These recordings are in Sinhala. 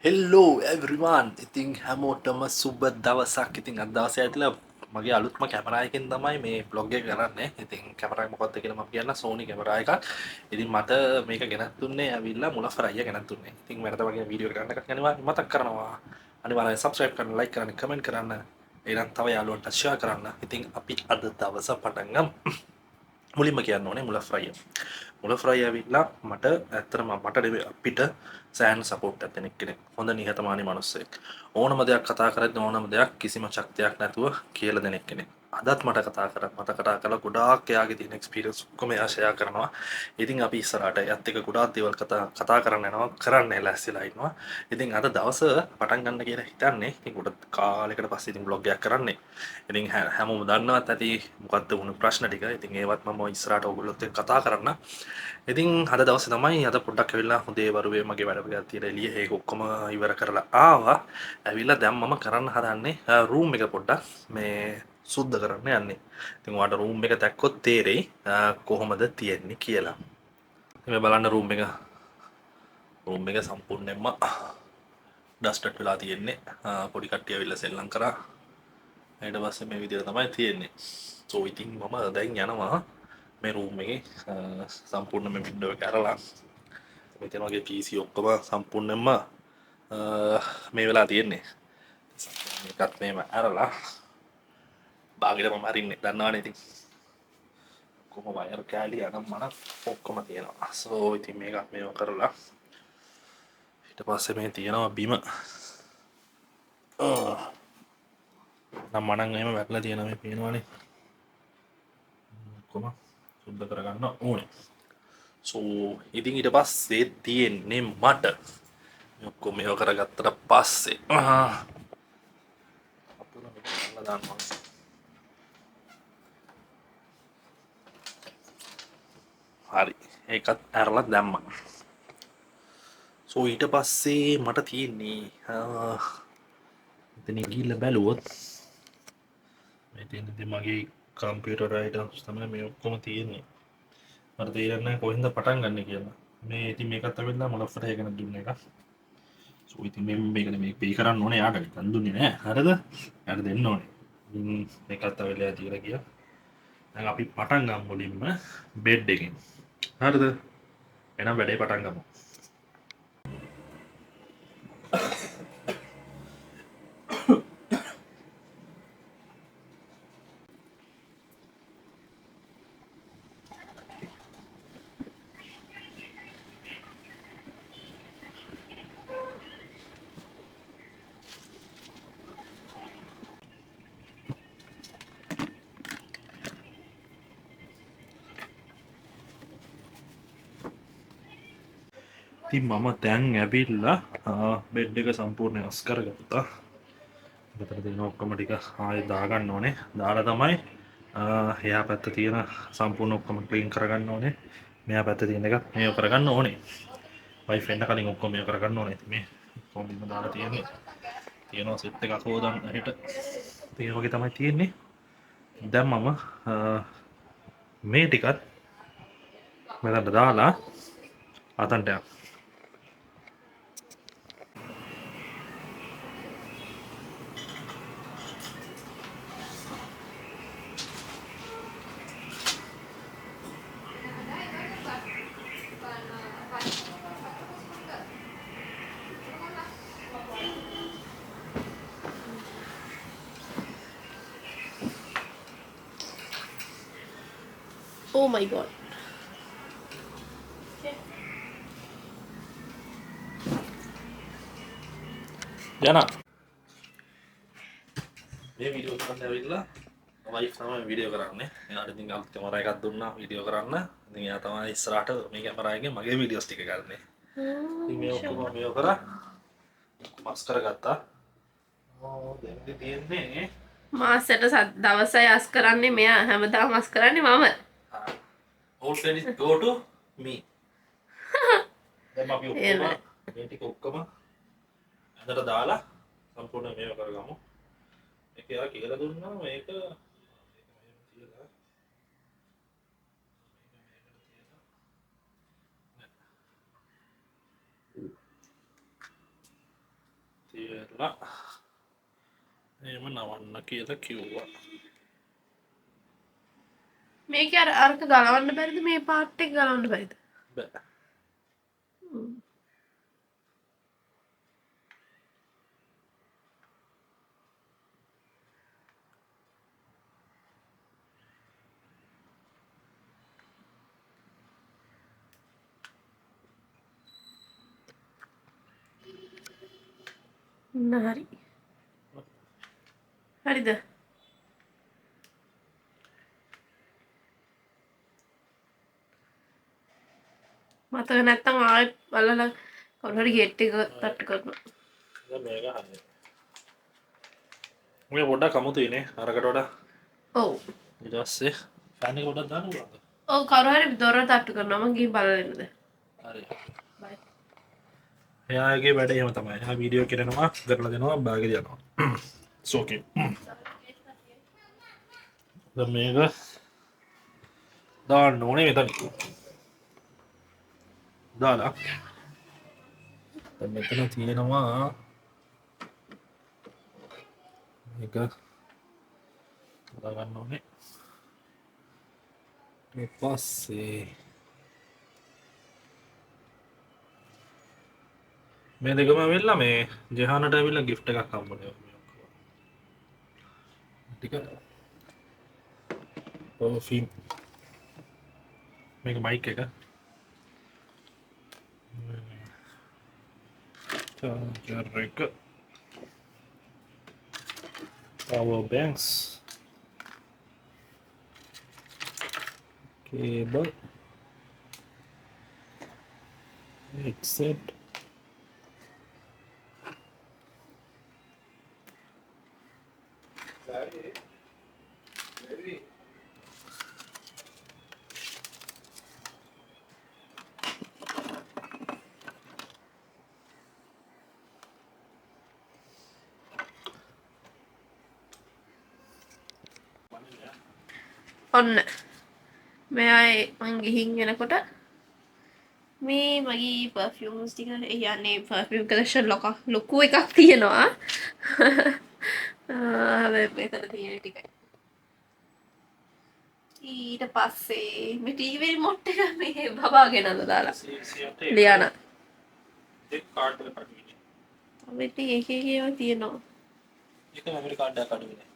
හෙල්ලෝ ඇවරිවාන් ඉතින් හැමෝටම සුබ දවසක් ඉතින් අදවස ඇටල මගේ අලුත්ම කැමරායකින් තමයි මේ බ්ලොග්ග කරන්න ඉතින් කැමරයි මොකොත්ත කියලම කියන්න සෝනි කැමරායක ඉතින් මට මේක ගෙනත්තුන්නේ ඇවිල්ලා මුල ෆරයිය ගෙනත්තුන්නේ ඉතින් වැරද වගේ වීඩියෝ කරන්න යනවා මතක් කරනවා අනිවාර්යෙන් සබ්ස්ක්‍රයිබ් කරන්න ලයික් කරන්න කමෙන්ට් කරන්න එනම් තව යාළුවන්ට ෂෙයා කරන්න ඉතින් අපි අද දවස පටන් ගමු මුලින්ම කියන්න ඕනේ මුල ෆ්‍රයිය මුල ෆ්‍රයි ඇවිල්ලා මට ඇත්තටම මට නෙවෙයි අපිට සෑහෙන සපෝට් එකක් දෙන කෙනෙක් හොඳ නිහතමානී මිනිස්සෙක් ඕනම දෙයක් කතා කරද්දී ඕනම දෙයක් කිසිම ශක්තියක් නැතුව කියලා දෙන කෙනෙක් අදත් මට කතා කරත් මට කතා කරලා ගොඩාක් එයාගේ තියෙන එක්ස්පීරියන්ස් ඔක්කොම එයා ෂෙයා කරනවා ඉතින් අපි ඉස්සරහට එයත් එක්ක ගොඩාක් දේවල් කතා කරන්න යනවා කරන්න ලෑස්තිලා ඉන්නවා ඉතින් අද දවස පටන් ගන්න කියලා හිතන්නේ ඉතින් ගොඩ කාලයකට පස්සේ ඉතින් බ්ලොග් එකක් කරන්නේ ඉතින් හැමෝම දන්නවත් ඇති මොකද්ද වුණු ප්‍රශ්න ටික ඉතින් ඒවත් මම ඉස්සරහට ඔයගොල්ලොත් එක්ක කතා කරන්න ඉතින් අද දවසේ තමයි අද පොඩ්ඩක් ඇවිල්ලා හොඳේ වරුවේ මගේ වැඩ ටිකක් තියලා එළිය ඒක ඔක්කොම ඉවර කරලා ආවා ඇවිල්ලා දැන් මම කරන්න හදන්නේ රූම් එක පොඩ්ඩක් මේ සුද්ධ කරන්න යන්නේ ඉතින් ඔයාලට රූම් එක දැක්කොත් තේරෙයි කොහොමද තියෙන්නේ කියලා මේ බලන්න රූම් එක සම්පූර්ණයෙන්ම ඩස්ටඩ් වෙලා තියෙන්නේ පොඩි කට්ටිය ඇවිල්ලා සෙල්ලම් කරා ඊට පස්සේ මේ විදිහට තමයි තියෙන්නේ සෝ ඉතින් මම දැන් යනවා මේ රූම් එකේ සම්පූර්ණ මේ වින්ඩෝ එක අරලා මෙතන වගේ PC ඔක්කොම සම්පූර්ණයෙන්ම මේ වෙලා තියෙන්නේ මේකත් මේව අරලා බාගෙට මම අරින්නේ දන්නවනේ ඉතින් කොහොම වයර් කෑලි අනම් මන ඔක්කොම තියෙනවා සෝ ඉතින් මේකත් මේව කරලා ඊට පස්සේ මේ තියෙනවා බිම නම් මනං එහෙම වැටලා තියෙනවා මේ පේනවනේ ඔක්කොම සුද්ධ කරගන්න ඕනේ සෝ ඉතින් ඊට පස්සේ තියෙන්නේ මට ඔක්කොම මේව කරගත්තට පස්සේ අපුල මේක අල්ලලා දානවා හරි ඒකත් ඇරලා දැම්මා සෝ ඊට පස්සේ මට තියෙන්නේ එතනින් ගිහිල්ලා බැලුවොත් මේ තියෙන ඉතින් මගේ කම්පියුටර් අයිටම්ස් තමයි මේ ඔක්කොම තියෙන්නේ මට තේරෙන්නේ නැහැ කොහෙන්ද පටන් ගන්න කියලා මේ ඉතින් මේකත් ඇවිල්ලා මොලොෆ්ට එකන දුන්න එක සෝ ඉතින් මේකනේ මේ පේ කරන්න ඕනේ යාට නිකන් දුන්නේ නැහැ හරිද යාට දෙන්න ඕනේ මේකත් ඇවිල්ලා තියලා ගියා දැන් අපි පටන් ගමු මුලින්ම බෙඩ් එකෙන් හරිද එහෙනම් වැඩේ පටන් ගමු ඉතින් මම දැන් ඇවිල්ලා බෙඩ් එක සම්පූර්ණයෙන් අස් කරගත්තා. මෙතන තියෙන ඔක්කොම ටික ආයෙත් දාගන්න ඕනේ. දාලා තමයි එහා පැත්ත තියෙන සම්පූර්ණ ඔක්කොම ක්ලීන් කරගන්න ඕනේ. මෙහා පැත්ත තියෙන එක මේව කරගන්න ඕනේ. වයිෆ් එන්න කලින් ඔක්කොම මේව කරගන්න ඕනේ. ඉතින් මේ ඔක්කොම බිම දාලා තියෙන්නේ. තියෙනවා සෙට් එකක් හොදන්න හෙට. ඒ වගේ තමයි තියෙන්නේ. දැන් මම මේ ටිකත් මෙතනට දාලා අතන්ට යනවා. Oh my god. යනා මේ වීඩියෝ කරන්න ඇවිල්ලා වයිෆ් තමයි වීඩියෝ කරන්නේ. එයාට ඉතින් අලුත් කැමරා එකක් දුන්නා වීඩියෝ කරන්න. ඉතින් එයා තමයි ඉස්සරහට මේ කැමරා එකෙන් මගේ වීඩියෝස් ටික ගන්නෙ. ඉතින් මේ ඔක්කොම මේව කරා මස් කරගත්තා. දැන් තියෙන්නේ මාසෙට දවසයි අස් කරන්නේ මෙයා හැමදාම අස් කරන්නේ මම. all credit go to me. දැන් අපි ඔක්කොම මේ ටික ඔක්කොම ඇඳට දාලා සම්පූර්ණ මේව කරගමු. ඒක එයා කියලා දුන්නා මේක තියලා එහෙම නවන්න කියලා කිව්වා. මේක අරක ගලවන්න බැරිද මේ පාට් එක ගලවන්න බැරිද? බෑ. හරි. හරිද? මතක නැත්තම් ආයෙත් බලලා කවුරු හරි ගේට් එක තට්ටු කරනවා. දැන් මේක හරියට. මේ පොඩ්ඩක් අමුතුයිනේ අරකට වඩා. ඔව්. ඊට පස්සේ ෆෑන් එක පොඩ්ඩක් දාන්න පුළුවන්ද? ඔව් කවුරු හරි දොර තට්ටු කරනවා මං ගිහින් බලලා එන්නද? හරි. බයි. එයාගේ වැඩ එහෙම තමයි. එයා වීඩියෝ කරනවා, කරලා දෙනවා, බාගෙට යනවා. සෝකේ. දැන් මේක දාන්න ඕනේ මෙතන. දාලා. දැන් මෙතන තියෙනවා මේක දාගන්න ඕනේ. ඊට පස්සේ මේ දෙකම ඇවිල්ලා මේ ජෙහානට ඇවිල්ලා gift එකක් හම්බුනේ. ටික perfume මේක mic එක charger එක power banks cable headset ඔන්න මෙයායි මං ගිහින් එනකොට මේ මගේ පර්ෆියුම්ස් ටික යන්නේ පර්ෆියුම් කලෙක්ෂන් ලොකු එකක් තියෙනවා. හැබැයි මෙතන තියෙන ටිකයි. ඊට පස්සේ මේ ටීවී රිමෝට් එක මේ බබා ගෙනල්ලා දාලා ලියාන. ඒක කාඩ් එක කඩුවේ. අපිට එක ඒවා තියෙනවා. ඒක මෙමරි කාඩ් එක කඩුවේ.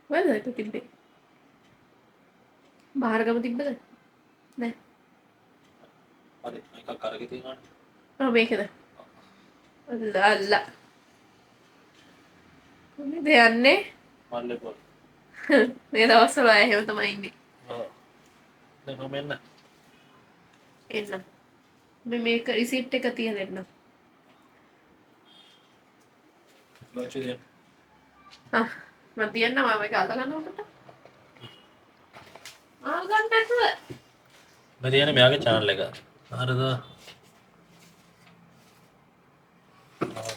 කොහෙද ඒක තිබ්බේ? බාහිරගම තිබ්බද? නෑ. හරි එකක් අරගෙන තියෙනවා. ආ මේකද? අල්ලා. කොහෙද යන්නේ? මල්ලේ පොල්. මේ දවස්වල එහෙම තමයි ඉන්නේ. ඔව්. දැන් මම එන්න. එන්න. මේක රිසිට් එක තියලා එන්න. ලොචියෙන්. ආ මම තියන්න මම මේක අල්ල ගන්නකොට. ගන්න නැතුව. මම තියන්නේ මෙයාගේ channel එක. හරිද?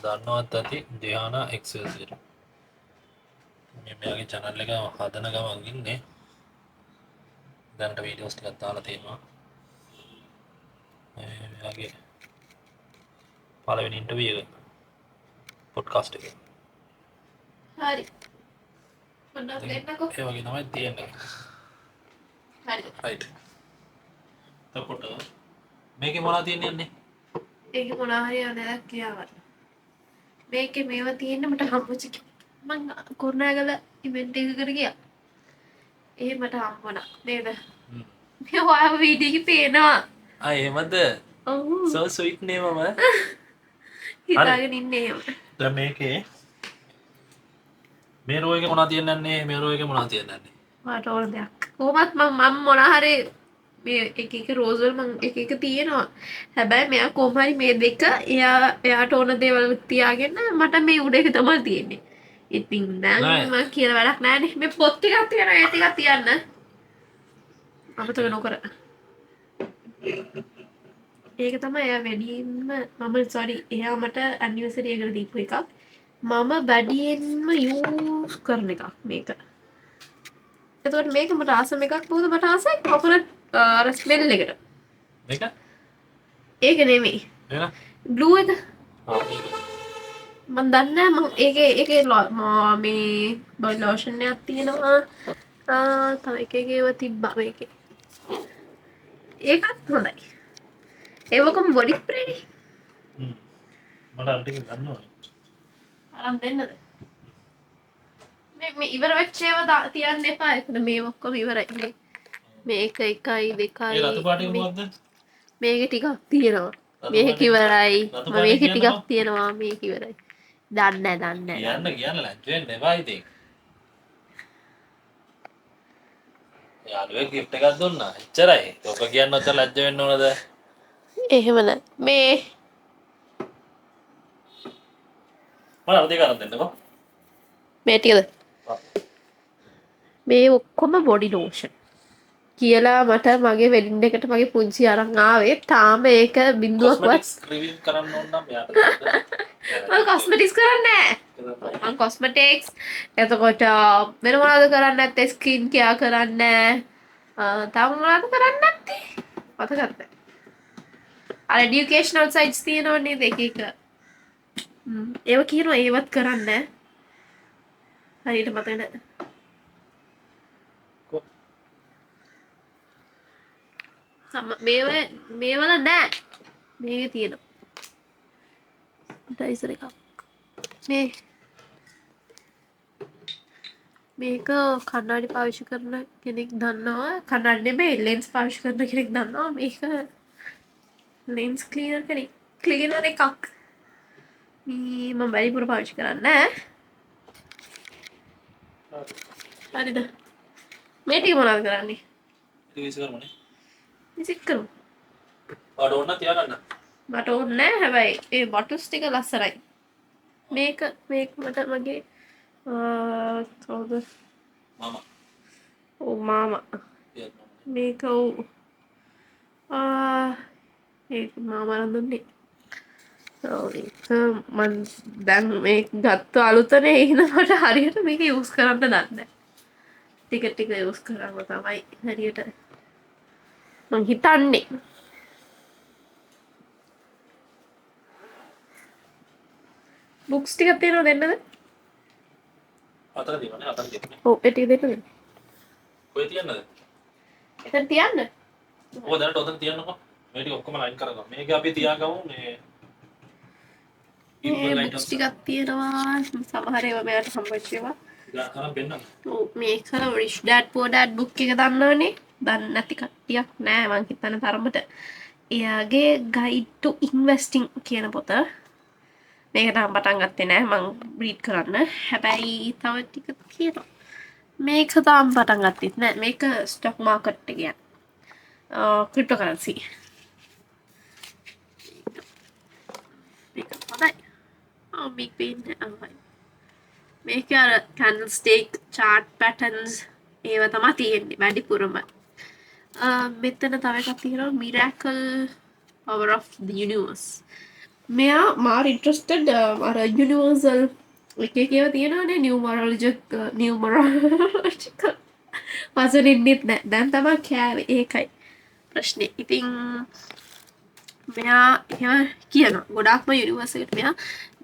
දන්නවත් ඇති ජෙහානා එක්සෙල්සියර්. මේ මෙයාගේ channel එක හදන ගමන් ඉන්නේ. දැනට වීඩියෝස් ටිකක් දාලා තියෙනවා. මෙයාගේ පළවෙනි ඉන්ටර්වියු එක පොඩ්කාස්ට් එක. හරි. මම දෙන්නකෝ. ඒ වගේ තමයි තියෙන්නේ. හරි. රයිට්. එතකොට මේකේ මොනවද තියෙන්නේ? ඒක මොනවා හරි අදලා කියාවන්න. මේකේ මේවා තියෙන්න මට හම්බුච්ච මං කුරුණෑගල ඉවෙන්ට් එකකට ගියා. ඒ මට හම්බුණා නේද? මේ ඔයාව වීඩියෝ එකේ පේනවා. ආ එහෙමද? ඔව්. so sweet නේ මම. හිතාගෙන ඉන්නේ එහෙම. දැන් මේකේ මේ රෝ එකේ මොනවද තියෙන්නේ? මේ රෝ එකේ මොනවද තියෙන්නේ? මට ඕන දෙයක්. කොහොමත් මම මොනවා හරි මේ එක රෝස් වල මම එක තියෙනවා. හැබැයි මෙයා කොහොම හරි මේ දෙක එයාට ඕන දේවල් තියාගෙන මට මේ උඩ එක තමයි තියෙන්නේ. ඉතින් දැන් මම කියලා වැඩක් නැහැනේ. මේ පොත් ටිකක් තියෙනවා ඒ ටිකක් තියන්න. අමතක නොකර. ඒක තමයි එයා වැඩියෙන්ම මම සෝරි එයා මට ඇනිවර්සරි එකට දීපු එකක්. මම වැඩියෙන්ම යූස් කරන එකක් මේක. එතකොට මේක මට ආසම එකක් මොකද මට ආසයි කොකනට් අර ස්මෙල් එකට. මේක? ඒක නෙමෙයි. එහෙනම් බ්ලූ එක. ආ මේක. මම දන්නේ නැහැ මම ඒකේ මේ බොඩි ලෝෂන් එකක් තියෙනවා. තව එකක ඒවා තිබ්බා මේකේ. ඒකත් හොඳයි. ඒවකම බොඩි ස්ප්‍රේ මට අර ටික ගන්න ඕනේ. අරන් දෙන්නද? මේ ඉවර වෙච්ච ඒවා තියන්න එපා. එතන මේ ඔක්කොම ඉවරයි. මේක 1 2 ඒ රතු පාටික මොකද්ද? මේක ටිකක් තියෙනවා. මේක ඉවරයි. මේක ටිකක් තියෙනවා. මේක ඉවරයි. දන්නේ නැහැ. කියන්න ලැජ්ජ වෙන්න එපා ඉතින්. යාළුවෙක් gift එකක් දුන්නා. එච්චරයි. ඔබ කියන්න ඔච්චර ලැජ්ජ වෙන්න ඕනද? එහෙම නෑ. මේ මම අර දෙක අරන් දෙන්නකෝ. මේ ටිකද? මේ ඔක්කොම බොඩි ලෝෂන් කියලා මට මගේ වෙඩින් එකට මගේ පුංචි අරන් ආවේ. තාම ඒක බින්දුවක්වත් රිවිව් කරන්න ඕන නම් යාට. මම කොස්මෙටික්ස් කරන්නේ නැහැ. මම කොස්මෙටික්ස් එතකොට වෙන මොනවද කරන්නේ නැත්තේ ස්කින් කෙයාර් කරන්නේ නැහැ. තව මොනවද කරන්නේ නැත්තේ? මතක නැහැ. අර এডুকেෂනල් සයිට්ස් තියෙනව නේද එක එක. ඒව කියනවා ඒවත් කරන්නේ නැහැ. හරියට මතක නැහැ. මේවල නෑ. මේකේ තියෙනවා. ටයිසර් එකක්. මේක කණ්ණාඩි පාවිච්චි කරන කෙනෙක් දන්නවා. කණ්ණාඩි නෙමෙයි ලෙන්ස් පාවිච්චි කරන කෙනෙක් දන්නවා. මේක ලෙන්ස් ක්ලීනර් එකක්. මම වැඩිපුර පාවිච්චි කරන්නේ නැහැ. හරිද? මේ ටික මොනවද කරන්නේ? රිවිව් කරමුනේ. විසික් කරමු. ඔයාට ඕන නම් තියාගන්න. මට ඕනේ නැහැ. හැබැයි මේ බොටල්ස් ටික ලස්සනයි. මේක මට මගේ කවුද? මාමා. ඔව් මාමා. මේක ඔව්. ඒක මාමා දුන්නේ. ඔව් ඒක මම දැන් මේක ගත්ත අලුතනේ එහෙනම් මට හරියට මේක යූස් කරන්න දන්නේ නැහැ. ටික යූස් කරාම තමයි හරියට මං හිතන්නේ. බුක්ස් ටිකක් තියෙනවද දෙන්නද? අතන තියෙනවනේ අතන තියෙන්නේ. ඔව් ඒ ටික දෙන්නද? කොහෙද තියන්නද? එතන තියන්න. ඔය දැනට ඔතන තියන්නකෝ. මේ ටික ඔක්කොම ලයින් කරගමු. මේක අපි තියාගමු මේ මේ බුක්ස් ටිකක් තියෙනවා. සමහර ඒවා මෙයාට හම්බෙච්ච ඒවා. ගාන බෙන්නම්. ඔව් මේක රිච් ඩැඩ් පුවර් ඩැඩ් බුක් එක දන්නවනේ. දන්නේ නැති කට්ටියක් නෑ මං හිතන තරමට. එයාගේ ගයිඩ් ටු ඉන්වෙස්ටිං කියන පොත. මේක තාම පටන් ගත්තේ නෑ මං රීඩ් කරන්න. හැබැයි තව ටික කියනවා. මේක තාම පටන් ගත්තෙත් නෑ. මේක ස්ටොක් මාකට් එකේ යන. ක්‍රිප්ටෝ කරන්සි. මේක හොඳයි. මේක පේන්නේ අහයි. මේක අර කැන්ඩල් ස්ටික් chart patterns ඒව තමයි තියෙන්නේ වැඩිපුරම. මෙතන තව එකක් තියෙනවා Miracle Power of the Universe. මෙයා මාර ඉන්ට්‍රස්ටඩ් අර යුනිවර්සල් එක ඒවා තියෙනවානේ නියුමරොලොජිකල් වසනින්නෙත් නෑ. දැන් තමයි කෑවේ ඒකයි ප්‍රශ්නේ. ඉතින් මෙයා එහෙම කියනවා ගොඩාක්ම යුනිවර්ස් එකට මෙයා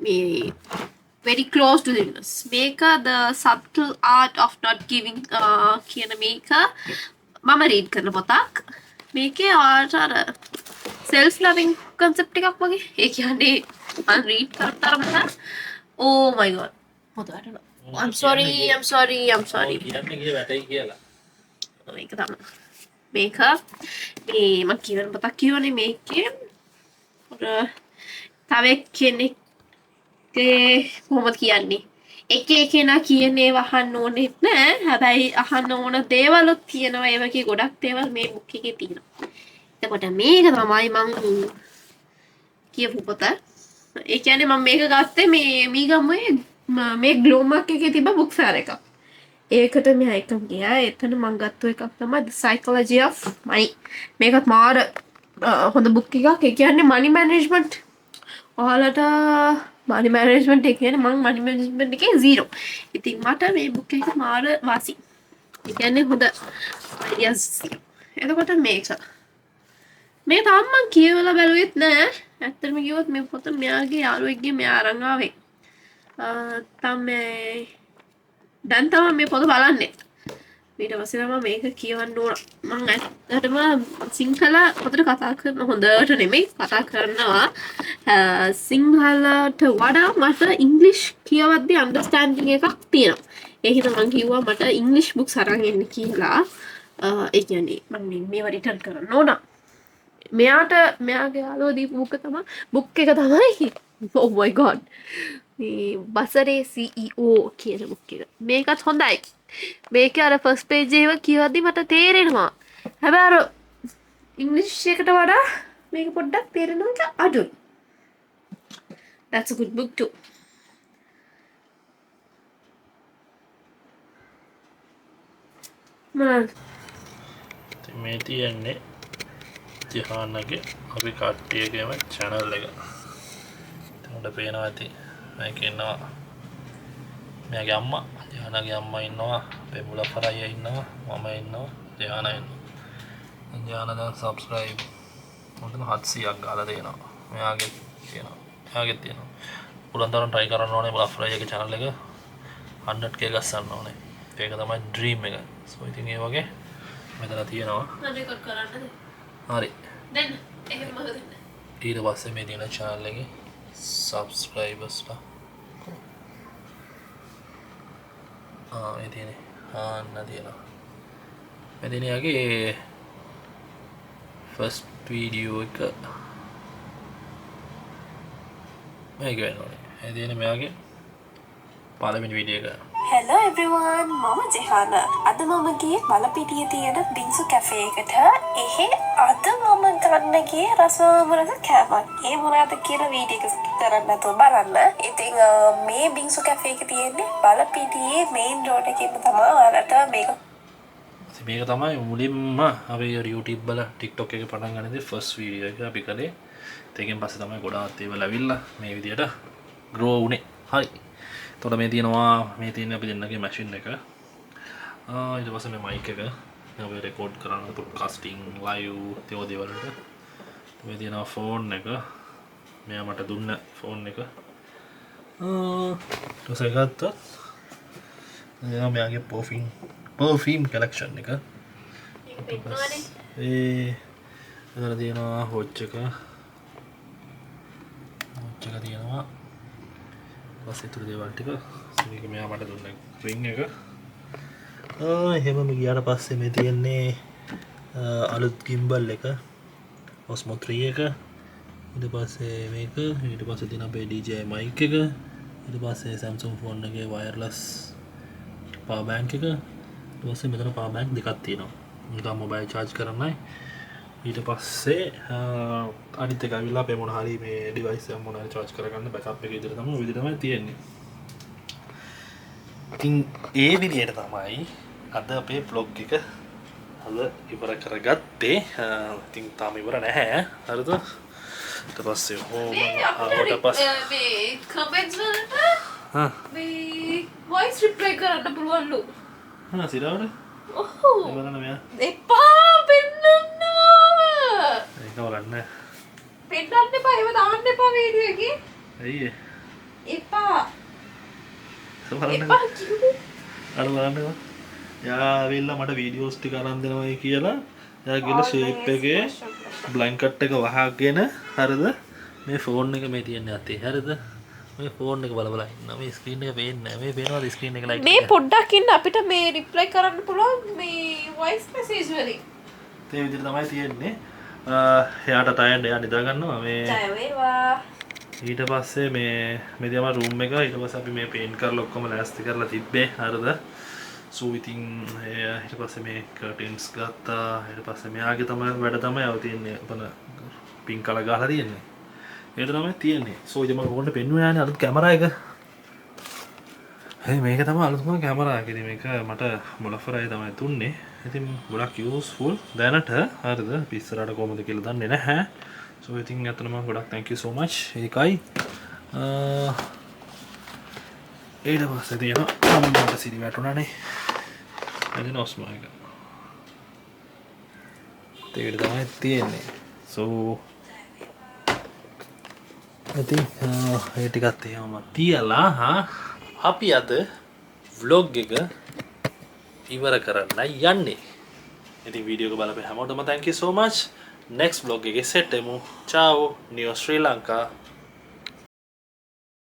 මේ very close to the universe. මේක the subtle art of not giving කියන මේක මම රීඩ් කරන පොතක්. මේකේ අර self loving concept එකක් වගේ. ඒ කියන්නේ මම රීඩ් කරන තරමට oh my god. මොකද වැටෙනවා. I'm sorry. කියන්නේ කිය වැටයි කියලා. මේක තමයි. මේක මේ මම කියන පොතක් කියවනේ මේකේ තව කෙනෙක් කොහොමද කියන්නේ එක එකනා කියන්නේ වහන්න ඕනෙත් නෑ. හැබැයි අහන්න ඕන දේවලුත් තියෙනවා. ඒ වගේ ගොඩක් දේවල් මේ බුක් එකේ තියෙනවා. එතකොට මේක තමයි මම කියපු පොත. ඒ කියන්නේ මම මේක ගත්තේ මේ මීගම්මේ මේ ග්ලෝමක් එකේ තිබ්බ බුක් ෆෙයාර් එකක්. ඒකට මෙයා එකක් ගියා. එතන මම ගත්ත එකක් තමයි The Psychology of Money. මේකත් මාර හොඳ බුක් එකක්. ඒ කියන්නේ money management ඔයාලට මනි මැනේජ්මන්ට් එක කියන්නේ මම මනි මැනේජ්මන්ට් එකේ 0. ඉතින් මට මේ බුක් එක මාර වාසි. ඒ කියන්නේ හොඳ අයිඩියාස්. එතකොට මේක තාම මම කියවලා බැලුවෙත් නෑ. ඇත්තටම කිව්වොත් මේ පොත මෙයාගේ යාළුවෙක්ගේ මෙයා අරන් ආවේ. තමයි දැන් තමයි මේ පොත බලන්නේ. ඊට පස්සේ තමයි මේක කියවන්න ඕන. මම ඇත්තටම සිංහල පොතට කතා කරන හොඳට නෙමෙයි කතා කරනවා. සිංහලට වඩා මට ඉංග්ලිෂ් කියවද්දි අන්ඩර්ස්ටෑන්ඩින් එකක් තියෙනවා. ඒ හින්දා මම කිව්වා මට ඉංග්ලිෂ් බුක්ස් අරන් එන්න කියලා. ඒ කියන්නේ මම මේවා රිටර්න් කරන්න ඕන. මෙයාගේ යාළුවා දීපු බුක් එක තමයි oh my god මේ බසරේ CEO කියන බුක් එක. මේකත් හොඳයි. මේකේ අර ෆස්ට් පේජ් එක කියවද්දි මට තේරෙනවා. හැබැයි අර ඉංග්‍රීසි එකට වඩා මේක පොඩ්ඩක් තේරෙනවා අඩුයි. That's a good book too. මේ තියෙන්නේ ජිහානගේ අපි කට්ටියගේම channel එක. උඩ පේනවා ඇති මේක ඉන්නවා මෙයාගේ අම්මා ජිහානගේ අම්මා ඉන්නවා අපේ මුලපර අයියා ඉන්නවා මම ඉන්නවා ජිහාන ඉන්නවා ජිහාන දැන් subscribe මොකද 700ක් ගාලා දෙනවා මෙයාගේ තියෙනවා පුළුවන් තරම් try කරන්න ඕනේ මුලපර අයියාගේ channel එක 100k ගස්සන්න ඕනේ ඒක තමයි dream එක so ඉතින් ඒ වගේ මෙතන තියෙනවා රෙකෝඩ් කරන්නද හරි දැන් එහෙම මම දෙන්න ඊට පස්සේ මේ තියෙන channel එකේ subscribers ලා මේ තියෙන්නේ තියෙනවා මේ තියෙන යාගේ first video එක මේක වෙනෝනේ මේ තියෙන මෙයාගේ පළවෙනි වීඩියෝ එක Hello everyone මම ජෙහාන අද මම ගියේ බලපිටියේ තියෙන බින්සු කැෆේ එකට එහෙ අද මම ගන්න ගියේ රසවම රස කෑමක් ඒ මොනවද කියලා වීඩියෝ එක කරන්න නැතුව බලන්න ඉතින් මේ බින්සු කැෆේ එක තියෙන්නේ බලපිටියේ මේන් රෝඩ් එකේ තමයි ඔයාලට මේක තමයි මුලින්ම අපි YouTube වල TikTok එකේ පටන් ගන්නදී first video එක අපි කළේ ඒකෙන් පස්සේ තමයි ගොඩාක් ඒවා ලැබිලා මේ විදියට grow වුනේ හරි තොට මේ තියෙනවා මේ තියෙන අපි දෙන්නගේ මැෂින් එක ඊට පස්සේ මේ මයික් එක අපි රෙකෝඩ් කරන්න පොඩ්කාස්ටිං ලයිව් ඒවා දේවල්ට මේ තියෙනවා ෆෝන් එක මෙයා මට දුන්න ෆෝන් එක ඊට පස්සේ ගත්තා මෙයාගේ perfume collection එක එතන තියෙනවා watch එක තියෙනවා පස්සේ ඉතුරු දේවල් ටික මේක මෙයා මට දුන්න ring එක එහෙමම ගියාට පස්සේ මේ තියෙන්නේ අලුත් gimbal එක Osmo 3 එක ඊට පස්සේ මේක ඊට පස්සේ තියෙන අපේ DJI mic එක ඊට පස්සේ Samsung phone එකේ wireless power bank එක ඊට පස්සේ මෙතන power bank දෙකක් තියෙනවා නිකන් mobile charge කරන්නයි ඊට පස්සේ අනිත් එක අවිලා අපේ මොන හරි මේ device එක මොන හරි charge කරගන්න backup එක විදිහට තමයි ওই විදිහට තමයි තියෙන්නේ. ඉතින් ඒ විදිහට තමයි අද අපේ vlog එක අද ඉවර කරගත්තේ. ඉතින් තාම ඉවර නැහැ. හරිද? ඊට පස්සේ ආවට පස්සේ මේ කමෙන්ට්ස් වලට මේ වොයිස් රිප්ලයි කරන්න පුළුවන්ලු. සිරාවනේ. ඔව්. බලන්න මෙයා. එපා පෙන්නන්න. ඒක බලන්න. පෙන්නන්න එපා. ඒව දාන්න එපා වීඩියෝ එකේ. ඇයි ඒ? එපා. බලන්න. එපා කිව්වේ. අර බලන්නකෝ. යා ඇවිල්ලා මට වීඩියෝස් ටික අරන් දෙනවයි කියලා. එයා ගිහලා ෂේප් එකේ බ්ලැන්කට් එක වහගෙන හරිද? මේ ෆෝන් එක මේ තියන්නේ අතේ. හරිද? මේ ෆෝන් එක බල බල ඉන්න. මේ ස්ක්‍රීන් එක පේන්නේ නැහැ. මේ පේනවාද ස්ක්‍රීන් එක ලයිට් මේ පොඩ්ඩක් ඉන්න අපිට මේ රිප්ලයි කරන්න පුළුවන් මේ වොයිස් මෙසේජ් වලින්. ඒ විදිහට තමයි තියෙන්නේ. එයාට ටයර්ඩ් එයා නිදා ගන්නවා මේ ජය වේවා. ඊට පස්සේ මේ තමයි රූම් එක. ඊට පස්සේ අපි මේ පේන්ට් කරලා ඔක්කොම ලෑස්ති කරලා තිබ්බේ. හරිද? සෝ ඉතින් ඊට පස්සේ මේ කර්ටන්ස් ගත්තා. ඊට පස්සේ මෙයාගේ තමයි වැඩ තමයි ආව තියෙන්නේ. අපන පින්ක් කලර් ගහලා තියෙන්නේ. ඒක තමයි තියෙන්නේ. සෝ ඉතින් මම ඕගොල්ලන්ට පෙන්වුවා යන්නේ අලුත් කැමරා එක. හරි මේක තමයි අලුත්ම කැමරා එක. ඉතින් මේක මට මොලෆරයි තමයි දුන්නේ. ඉතින් ගොඩක් යූස්ෆුල් දැනට. හරිද? අපි ඉස්සරහට කොහොමද කියලා දන්නේ නැහැ. සෝ ඉතින් අතනම ගොඩක් thank you so much. ඒකයි ඊට පස්සේ තියෙනවා අම්මට සිරි වැටුණානේ. එදින ඔස්මෝ එක. ඒකට තමයි තියෙන්නේ. සෝ ඉතින් ඒ ටිකත් එහෙම තියලා අපි අද vlog එක ඉවර කරන්න යන්නේ. ඉතින් වීඩියෝ එක බලපු හැමෝටම thank you so much. next vlog එකේ set එමු. ciao new sri lanka.